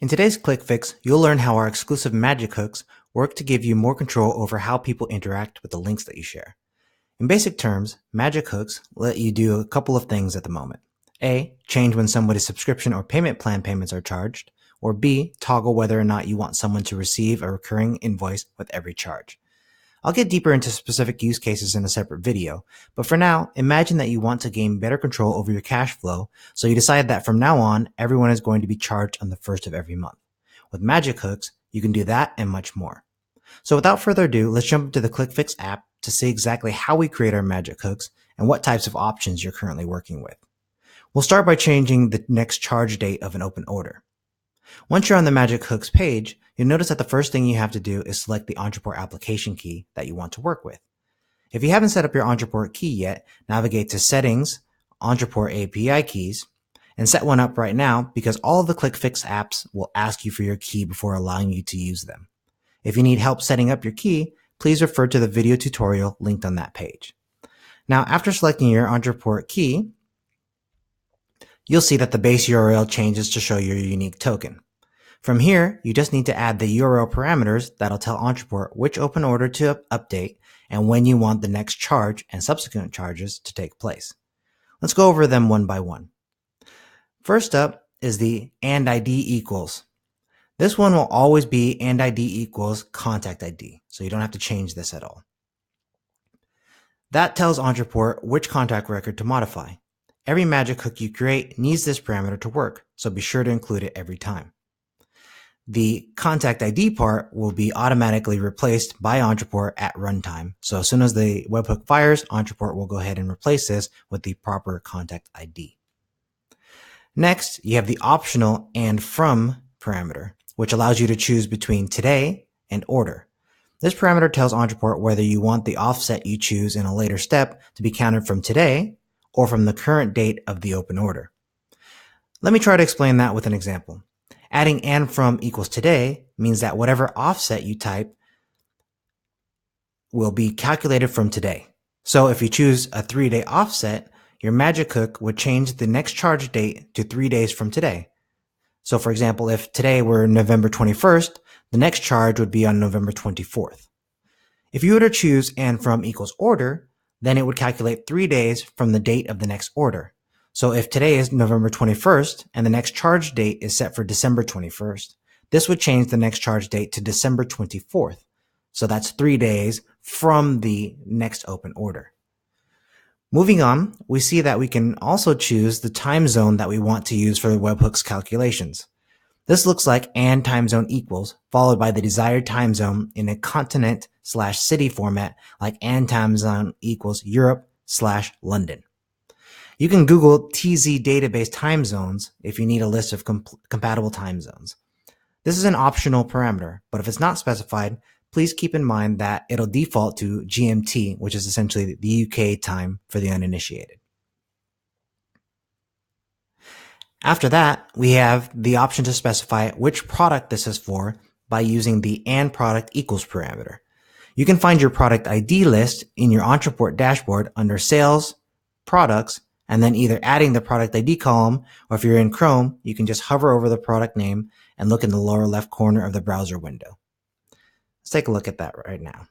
In today's ClickFix, you'll learn how our exclusive magic hooks work to give you more control over how people interact with the links that you share. In basic terms, magic hooks let you do a couple of things at the moment. A, change when somebody's subscription or payment plan payments are charged, or B, toggle whether or not you want someone to receive a recurring invoice with every charge. I'll get deeper into specific use cases in a separate video, but for now, imagine that you want to gain better control over your cash flow, so you decide that from now on, everyone is going to be charged on the first of every month. With magic hooks, you can do that and much more. So without further ado, let's jump into the ClickFix app to see exactly how we create our magic hooks and what types of options you're currently working with. We'll start by changing the next charge date of an open order. Once you're on the magic hooks page, you'll notice that the first thing you have to do is select the Ontraport application key that you want to work with. If you haven't set up your Ontraport key yet, navigate to Settings, Ontraport API Keys, and set one up right now because all of the ClickFix apps will ask you for your key before allowing you to use them. If you need help setting up your key, please refer to the video tutorial linked on that page. Now, after selecting your Ontraport key, you'll see that the base URL changes to show your unique token. From here, you just need to add the URL parameters that'll tell Ontraport which open order to update and when you want the next charge and subsequent charges to take place. Let's go over them one by one. First up is the AND-ID equals. This one will always be AND-ID equals contact ID, so you don't have to change this at all. That tells Ontraport which contact record to modify. Every magic hook you create needs this parameter to work, so be sure to include it every time. The contact ID part will be automatically replaced by Ontraport at runtime. So as soon as the webhook fires, Ontraport will go ahead and replace this with the proper contact ID. Next, you have the optional and from parameter, which allows you to choose between today and order. This parameter tells Ontraport whether you want the offset you choose in a later step to be counted from today or from the current date of the open order. Let me try to explain that with an example. Adding and from equals today means that whatever offset you type will be calculated from today. So if you choose a 3-day offset, your magic hook would change the next charge date to 3 days from today. So for example, if today were November 21st, the next charge would be on November 24th. If you were to choose and from equals order, then it would calculate 3 days from the date of the next order. So if today is November 21st and the next charge date is set for December 21st, this would change the next charge date to December 24th. So that's 3 days from the next open order. Moving on, we see that we can also choose the time zone that we want to use for the webhooks calculations. This looks like and time zone equals, followed by the desired time zone in a continent/city format like and time zone equals Europe/London. You can Google TZ database time zones if you need a list of compatible time zones. This is an optional parameter, but if it's not specified, please keep in mind that it'll default to GMT, which is essentially the UK time for the uninitiated. After that, we have the option to specify which product this is for by using the and product equals parameter. You can find your product ID list in your Ontraport dashboard under Sales, Products, and then either adding the product ID column, or if you're in Chrome, you can just hover over the product name and look in the lower left corner of the browser window. Let's take a look at that right now.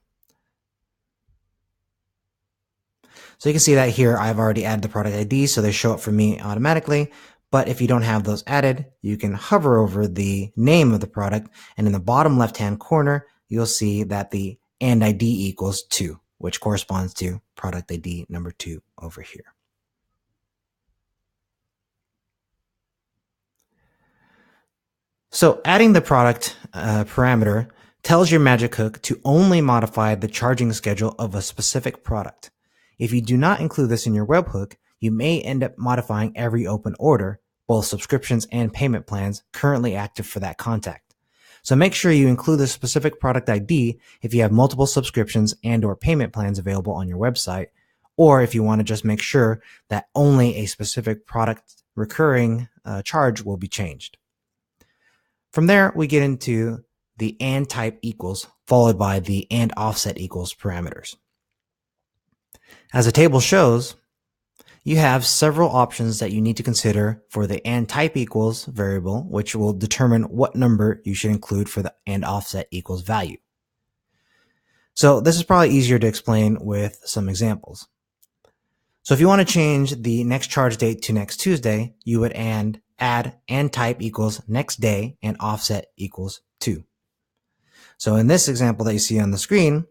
So you can see that here I've already added the product ID, so they show up for me automatically. But if you don't have those added, you can hover over the name of the product, and in the bottom left-hand corner, you'll see that the and ID equals 2, which corresponds to product ID number 2 over here. So adding the product parameter tells your magic hook to only modify the charging schedule of a specific product. If you do not include this in your webhook, you may end up modifying every open order, both subscriptions and payment plans currently active for that contact. So make sure you include the specific product ID if you have multiple subscriptions and or payment plans available on your website, or if you want to just make sure that only a specific product recurring charge will be changed. From there, we get into the and type equals, followed by the and offset equals parameters. As the table shows, you have several options that you need to consider for the and type equals variable, which will determine what number you should include for the and offset equals value. So this is probably easier to explain with some examples. So if you want to change the next charge date to next Tuesday, you would add and type equals next day and offset equals 2. So in this example that you see on the screen,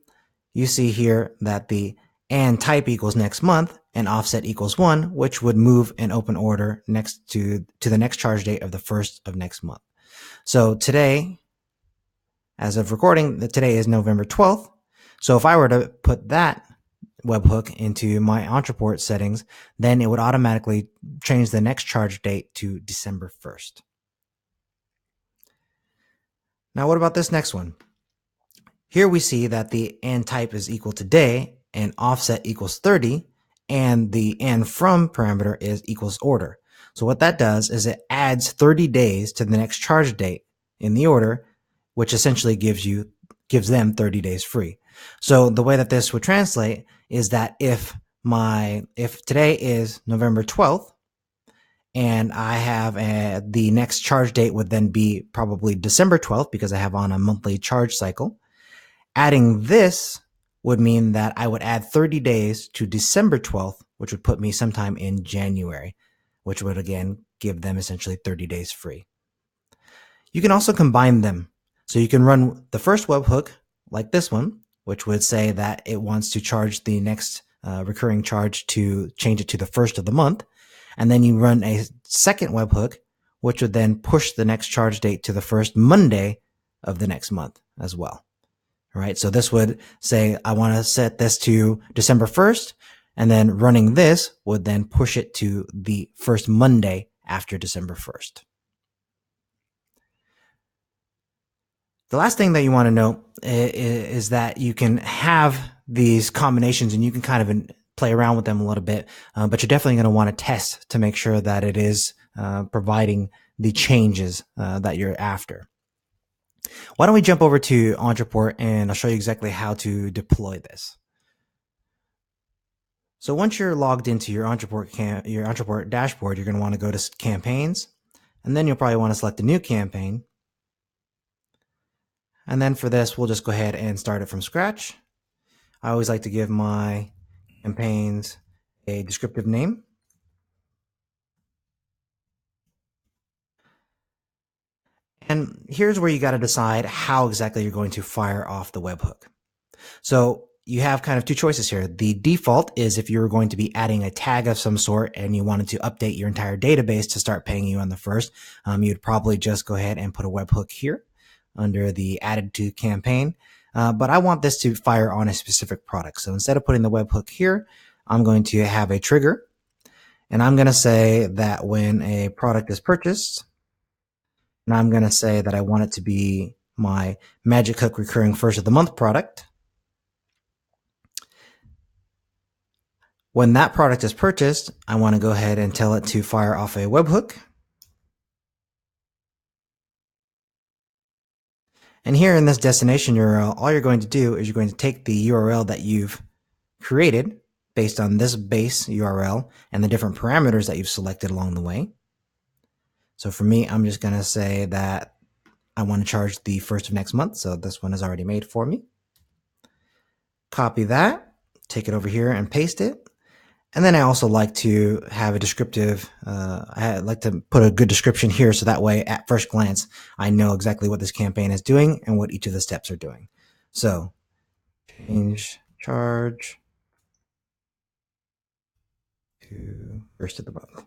you see here that the and type equals next month and offset equals 1, which would move an open order next to the next charge date of the first of next month. So today, as of recording, today is November 12th. So if I were to put that webhook into my Ontraport settings, then it would automatically change the next charge date to December 1st. Now, what about this next one? Here we see that the and type is equal to day and offset equals 30, and the and from parameter is equals order. So what that does is it adds 30 days to the next charge date in the order, which essentially gives them 30 days free. So the way that this would translate is that if today is November 12th, and I have the next charge date would then be probably December 12th because I have on a monthly charge cycle. Adding this would mean that I would add 30 days to December 12th, which would put me sometime in January, which would again give them essentially 30 days free. You can also combine them. So you can run the first webhook like this one, which would say that it wants to charge the next recurring charge to change it to the first of the month. And then you run a second webhook, which would then push the next charge date to the first Monday of the next month as well. All right. So this would say, I want to set this to December 1st, and then running this would then push it to the first Monday after December 1st. The last thing that you want to know is that you can have these combinations and you can kind of play around with them a little bit, but you're definitely going to want to test to make sure that it is providing the changes that you're after. Why don't we jump over to Ontraport and I'll show you exactly how to deploy this. So once you're logged into your Ontraport dashboard, you're going to want to go to campaigns, and then you'll probably want to select a new campaign. And then for this, we'll just go ahead and start it from scratch. I always like to give my campaigns a descriptive name. And here's where you got to decide how exactly you're going to fire off the webhook. So you have kind of two choices here. The default is if you're going to be adding a tag of some sort and you wanted to update your entire database to start paying you on the first, you'd probably just go ahead and put a webhook here under the added to campaign. But I want this to fire on a specific product. So instead of putting the webhook here, I'm going to have a trigger, and I'm going to say that when a product is purchased, and I'm going to say that I want it to be my Magic Hook recurring first of the month product. When that product is purchased, I want to go ahead and tell it to fire off a webhook. And here in this destination URL, all you're going to do is you're going to take the URL that you've created based on this base URL and the different parameters that you've selected along the way. So for me, I'm just going to say that I want to charge the first of next month. So this one is already made for me. Copy that, take it over here and paste it. And then I also like to have a descriptive, I like to put a good description here so that way at first glance, I know exactly what this campaign is doing and what each of the steps are doing. So change charge to first of the month.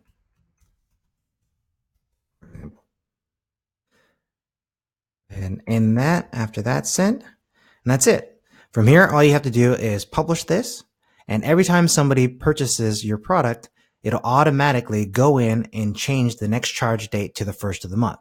And in that, after that's sent, and that's it. From here, all you have to do is publish this. And every time somebody purchases your product, it'll automatically go in and change the next charge date to the first of the month.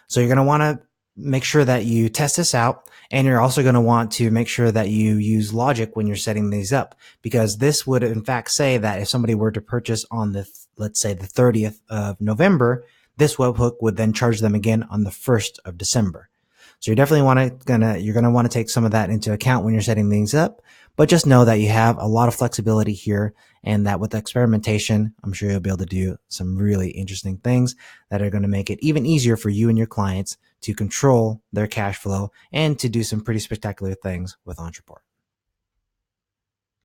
So you're going to want to make sure that you test this out. And you're also going to want to make sure that you use logic when you're setting these up, because this would in fact say that if somebody were to purchase on let's say the 30th of November, this webhook would then charge them again on the 1st of December. So you're definitely going to want to take some of that into account when you're setting things up. But just know that you have a lot of flexibility here, and that with experimentation, I'm sure you'll be able to do some really interesting things that are going to make it even easier for you and your clients to control their cash flow and to do some pretty spectacular things with Ontraport.